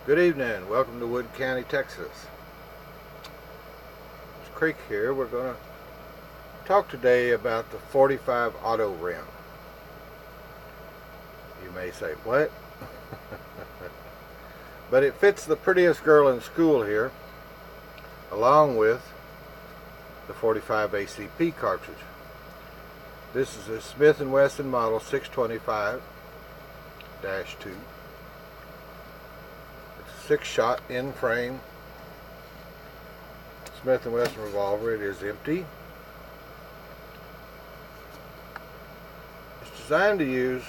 Good evening. Welcome to Wood County, Texas. It's Creek here. We're going to talk today about the 45 auto rim. You may say, what? But it fits the prettiest girl in school here, along with the 45 ACP cartridge. This is a Smith & Wesson model 625-2. It's a 6-shot in-frame Smith & Wesson revolver. It is empty. It's designed to use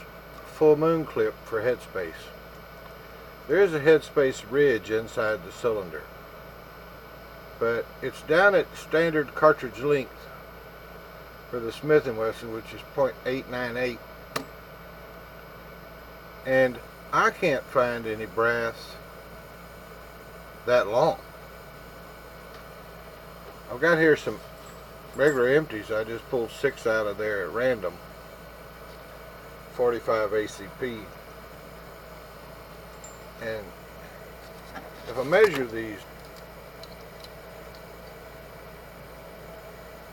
full moon clip for headspace. There is a headspace ridge inside the cylinder, but it's down at standard cartridge length for the Smith & Wesson, which is .898, and I can't find any brass that long. I've got here some regular empties. I just pulled 6 out of there at random, 45 ACP, and if I measure these,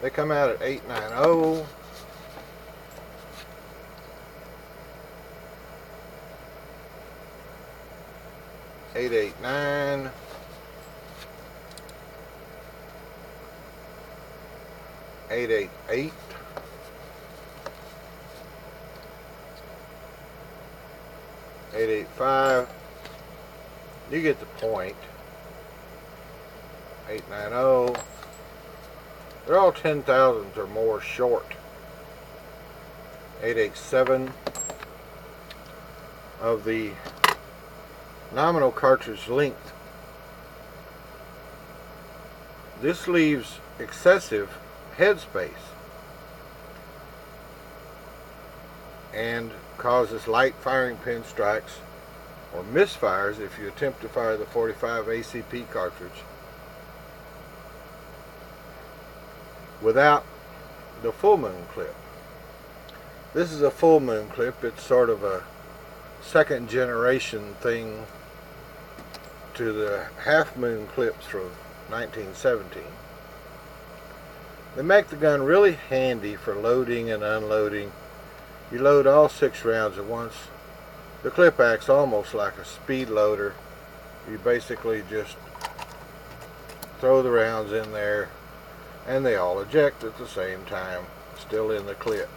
they come out at 890, 889, 888, 885. You get the point. 890. They're all 10 thousandths or more short. 887 of the nominal cartridge length. This leaves excessive headspace and causes light firing pin strikes or misfires if you attempt to fire the 45 ACP cartridge without the full moon clip. This is a full moon clip. It's sort of a second generation thing to the half moon clips from 1917. They make the gun really handy for loading and unloading. You load all 6 rounds at once. The clip acts almost like a speed loader. You basically just throw the rounds in there and they all eject at the same time, still in the clip.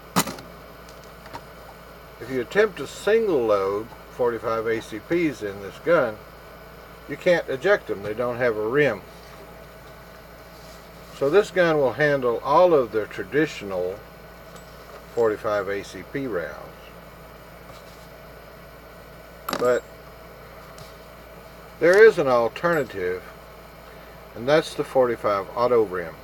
If you attempt to single load 45 ACPs in this gun, you can't eject them. They don't have a rim. So this gun will handle all of the traditional 45 ACP rounds. But there is an alternative, and that's the 45 auto rim.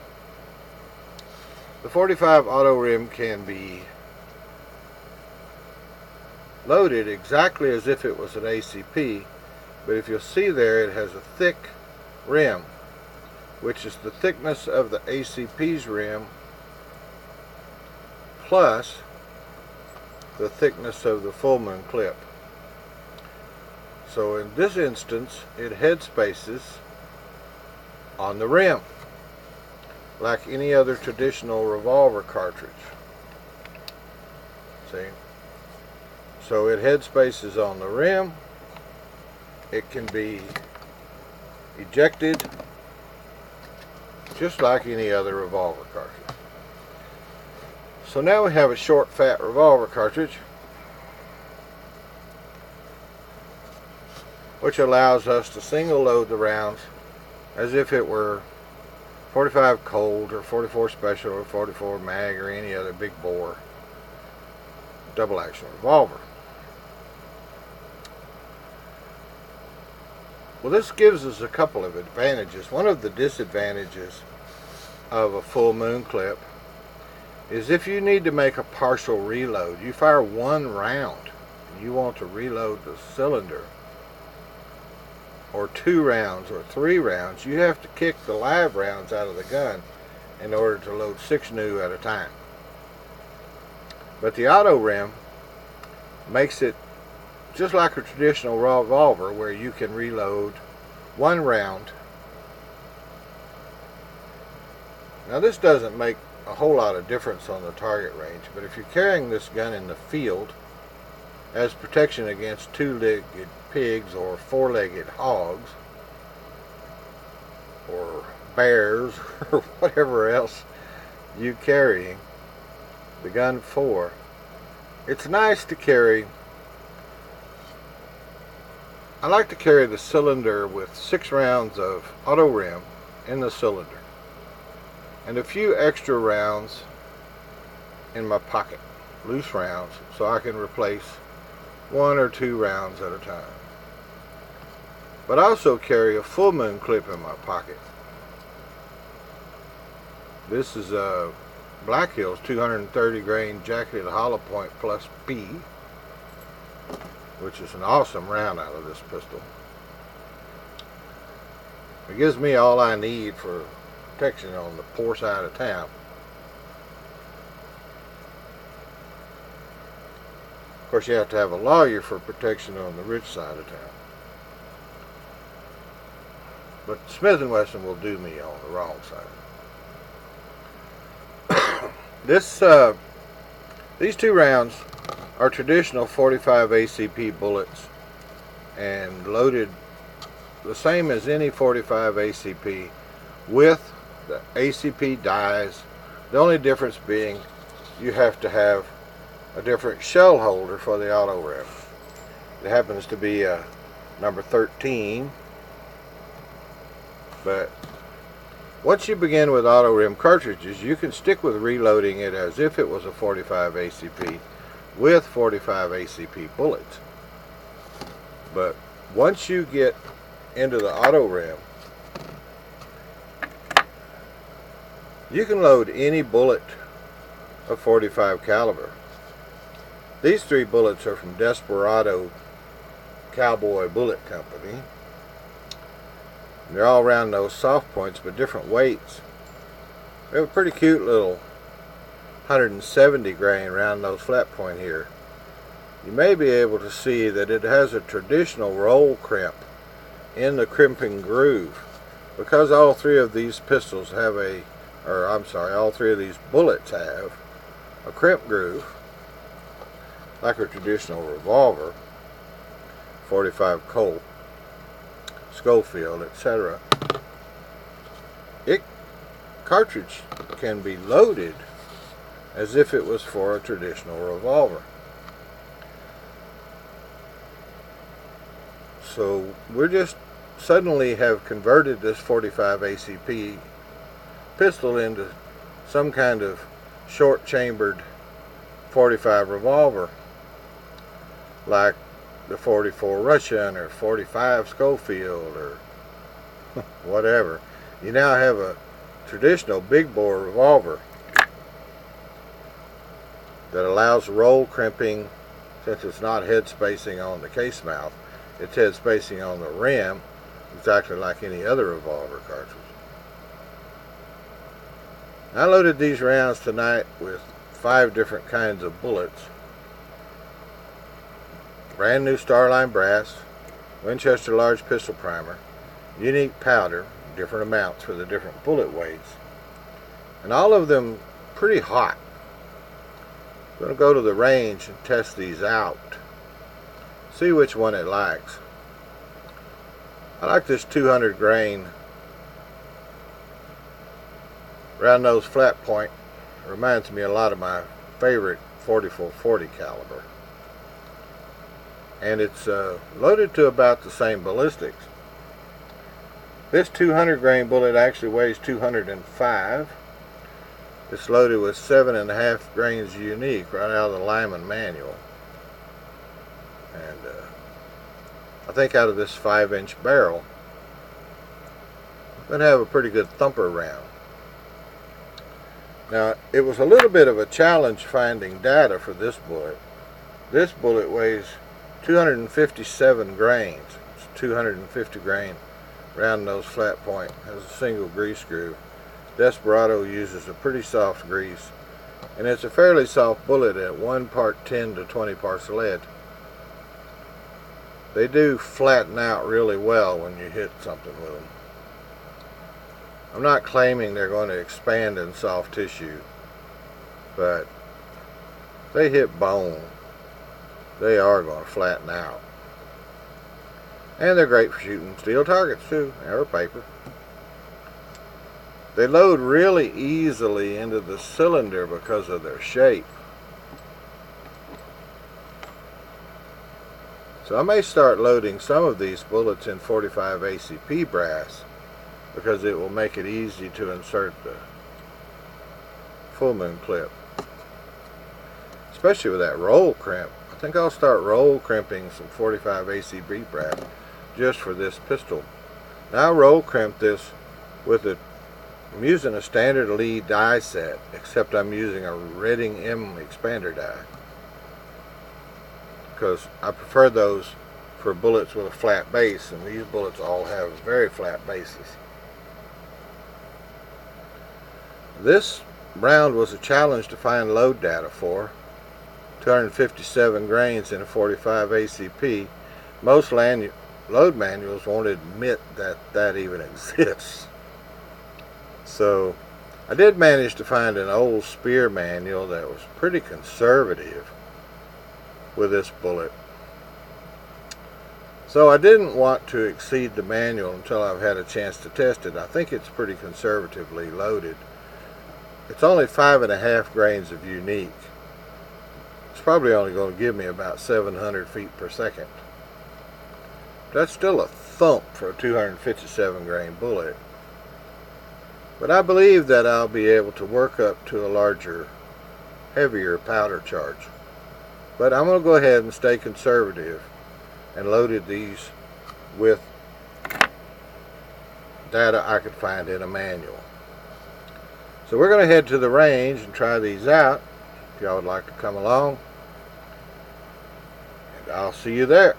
The 45 auto rim can be loaded exactly as if it was an ACP, but if you'll see there, it has a thick rim, which is the thickness of the ACP's rim plus the thickness of the full moon clip. So in this instance, it headspaces on the rim like any other traditional revolver cartridge. See? So it headspaces on the rim. It can be ejected just like any other revolver cartridge. So now we have a short, fat revolver cartridge, which allows us to single load the rounds as if it were 45 Colt or 44 Special or 44 Mag or any other big bore double action revolver. Well, this gives us a couple of advantages. One of the disadvantages of a full moon clip is if you need to make a partial reload, you fire 1 round and you want to reload the cylinder, or 2 rounds or 3 rounds, you have to kick the live rounds out of the gun in order to load 6 new at a time. But the auto rim makes it just like a traditional revolver where you can reload one round. Now this doesn't make a whole lot of difference on the target range, but if you're carrying this gun in the field as protection against two-legged pigs or four-legged hogs or bears or whatever else you carry the gun for, it's nice to carry. I like to carry the cylinder with 6 rounds of auto rim in the cylinder and a few extra rounds in my pocket, loose rounds, so I can replace 1 or 2 rounds at a time. But I also carry a full moon clip in my pocket. This is a Black Hills 230 grain jacketed hollow point plus P, which is an awesome round out of this pistol. It gives me all I need for protection on the poor side of town. Of course, you have to have a lawyer for protection on the rich side of town. But Smith & Wesson will do me on the wrong side. These 2 rounds are traditional 45 ACP bullets and loaded the same as any 45 ACP with the ACP dies. The only difference being you have to have a different shell holder for the auto rim. It happens to be a number 13, but once you begin with auto rim cartridges, you can stick with reloading it as if it was a 45 ACP with 45 ACP bullets. But once you get into the auto rim, you can load any bullet of 45 caliber. These 3 bullets are from Desperado Cowboy Bullet Company. They're all round nose soft points, but different weights. They have a pretty cute little 170 grain round nose flat point here. You may be able to see that it has a traditional roll crimp in the crimping groove, because all 3 of these pistols have all 3 of these bullets have a crimp groove, like a traditional revolver, 45 Colt, Schofield, etc. Cartridge can be loaded as if it was for a traditional revolver. So we're just suddenly have converted this 45 ACP pistol into some kind of short chambered 45 revolver, like the 44 Russian or 45 Schofield or whatever. You now have a traditional big bore revolver that allows roll crimping. Since it's not head spacing on the case mouth, it's head spacing on the rim, exactly like any other revolver cartridge. I loaded these rounds tonight with 5 different kinds of bullets. Brand new Starline brass, Winchester large pistol primer, unique powder, different amounts for the different bullet weights, and all of them pretty hot. I'm going to go to the range and test these out, see which one it likes. I like this 200 grain round nose flat point. It reminds me a lot of my favorite 4440 caliber. And it's loaded to about the same ballistics. This 200 grain bullet actually weighs 205. It's loaded with 7.5 grains unique right out of the Lyman manual. And I think out of this 5-inch barrel, I'm going to have a pretty good thumper round. Now, it was a little bit of a challenge finding data for this bullet. This bullet weighs 257 grains. It's 250 grain round nose flat point. Has a single grease groove. Desperado uses a pretty soft grease, and it's a fairly soft bullet at 1 part tin to 20 parts lead. They do flatten out really well when you hit something with them. I'm not claiming they're going to expand in soft tissue, but they hit bone, they are going to flatten out. And they're great for shooting steel targets too, or paper. They load really easily into the cylinder because of their shape. So I may start loading some of these bullets in 45 ACP brass because it will make it easy to insert the full moon clip. Especially with that roll crimp. I think I'll start roll crimping some 45 ACP brass just for this pistol. Now I roll crimp this with I'm using a standard lead die set, except I'm using a Redding M expander die, because I prefer those for bullets with a flat base, and these bullets all have very flat bases. This round was a challenge to find load data for. 257 grains in a 45 ACP. Most load manuals won't admit that that even exists. So I did manage to find an old Spear manual that was pretty conservative with this bullet. So I didn't want to exceed the manual until I've had a chance to test it. I think it's pretty conservatively loaded. It's only 5.5 grains of unique. It's probably only going to give me about 700 feet per second. That's still a thump for a 257 grain bullet. But I believe that I'll be able to work up to a larger, heavier powder charge. But I'm going to go ahead and stay conservative and loaded these with data I could find in a manual. So we're going to head to the range and try these out. If y'all would like to come along, and I'll see you there.